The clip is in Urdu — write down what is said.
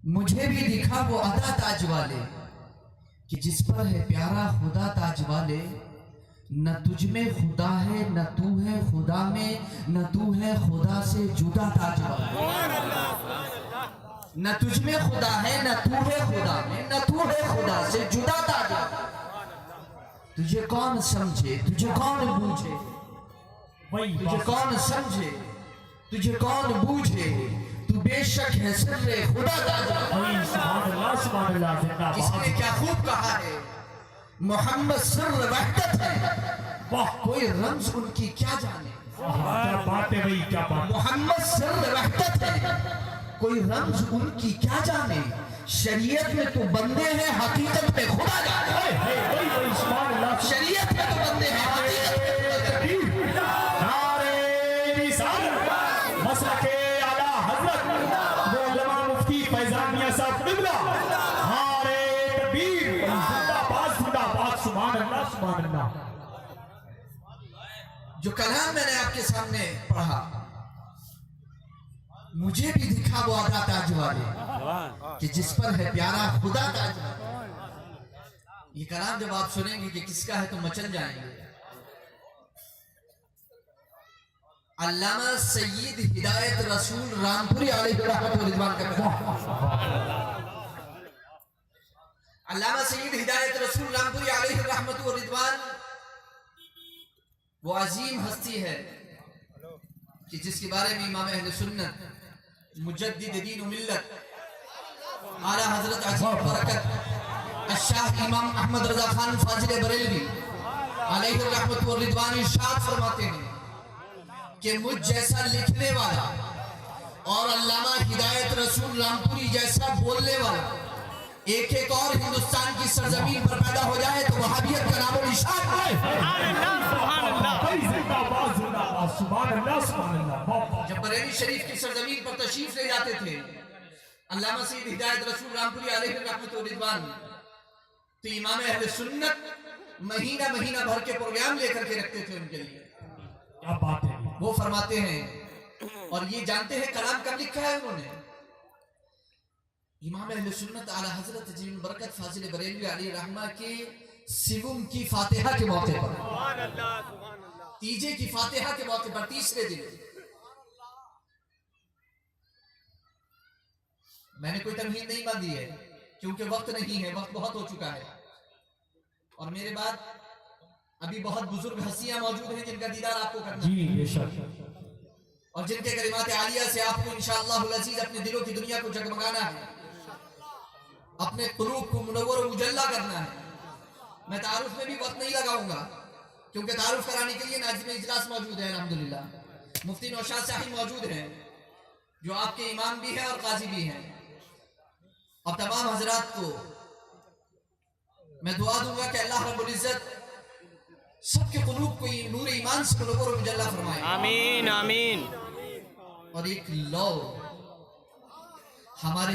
مجھے بھی دکھا وہ ادا تاج والے کہ جس پر ہے پیارا خدا تاج والے. نہ تجھ میں خدا ہے نہ تو ہے خدا میں، نہ تو ہے خدا سے جدا تاج والے. نہ تجھ میں خدا ہے نہ تو ہے خدا میں، نہ تو ہے خدا سے جدا تاج والے. تجھے کون سمجھے تجھے کون بوجھے، تجھے کون سمجھے تجھے کون بوجھے، تو بے شک ہے سر خدا تاج والے. کسی نے کیا خوب کہا ہے، محمد سر وحدت ہے، کوئی رمز ان کی کیا جانے. محمد سر وحدت ہے، کوئی رمز ان کی کیا جانے. شریعت میں تو بندے ہیں حقیقت میں خدا جانے. شریعت میں تو بندے ہیں حقیقت میں خدا جانے. جو کلام میں نے آپ کے سامنے پڑھا، مجھے بھی دکھا وہ ادا تاج والے کہ جس پر ہے پیارا خدا تاج والے. یہ کلام جب آپ سنیں گے کہ کس کا ہے تو مچل جائیں گے. علامہ سید ہدایت رسول رامپوری علیہ رحمت و رضوان کا کلام. علامہ سید ہدایت رسول رامپوری علیہ رحمت و رضوان وہ عظیم ہستی ہے کہ جس کے بارے میں امام اہل سنت مجدد دین و ملت اعلیٰ حضرت عظیم برکت الشاہ امام احمد رضا خان فاضل بریلوی علیہ الرحمت والرضوان ارشاد فرماتے ہیں کہ مجھ جیسا لکھنے والا اور علامہ ہدایت رسول رامپوری جیسا بولنے والا ایک ایک اور ہندوستان کی سرزمین پر پیدا ہو جائے تو وہابیت کا نام و نشان ہے. جب بریلی شریف کی سرزمین پر تشریف لے جاتے تھے علامہ سید ہدایت رسول رامپوری علیہ الرحمت والرضوان، تو امام اہل سنت مہینہ مہینہ بھر کے پروگرام لے کر کے رکھتے تھے ان کے لیے. وہ فرماتے ہیں اور یہ جانتے ہیں کلام کب لکھا ہے انہوں نے. امام اہل سنت اعلیٰ حضرت عظیم برکت فاضل بریلوی علیہ رحمہ کے سوم کی فاتحہ کے موقع پر، تیجے کی فاتحہ کے موقع پر، تیسرے دن میں نے کوئی تمہید نہیں باندھی ہے کیونکہ وقت نہیں ہے، وقت بہت ہو چکا ہے اور میرے بعد ابھی بہت بزرگ ہستیاں موجود ہیں جن کا دیدار آپ کو کرنا ہے اور جن کے کلمات عالیہ سے آپ کو انشاءاللہ العزیز اپنے دلوں کی دنیا کو جگمگانا ہے، اپنے قلوب کو منور و مجلہ کرنا ہے. میں تعارف میں بھی وقت نہیں لگاؤں گا کیونکہ تعارف کرانے کے لیے ناظم اجلاس موجود ہے. الحمدللہ مفتی نوشاد صاحب موجود ہیں جو آپ کے امام بھی ہیں اور قاضی بھی ہیں. اور تمام حضرات کو میں دعا دوں گا کہ اللہ رب العزت سب کے قلوب کو نور ایمان سے منور و مجلہ فرمائے. آمین آمین. اور ایک لو ہمارے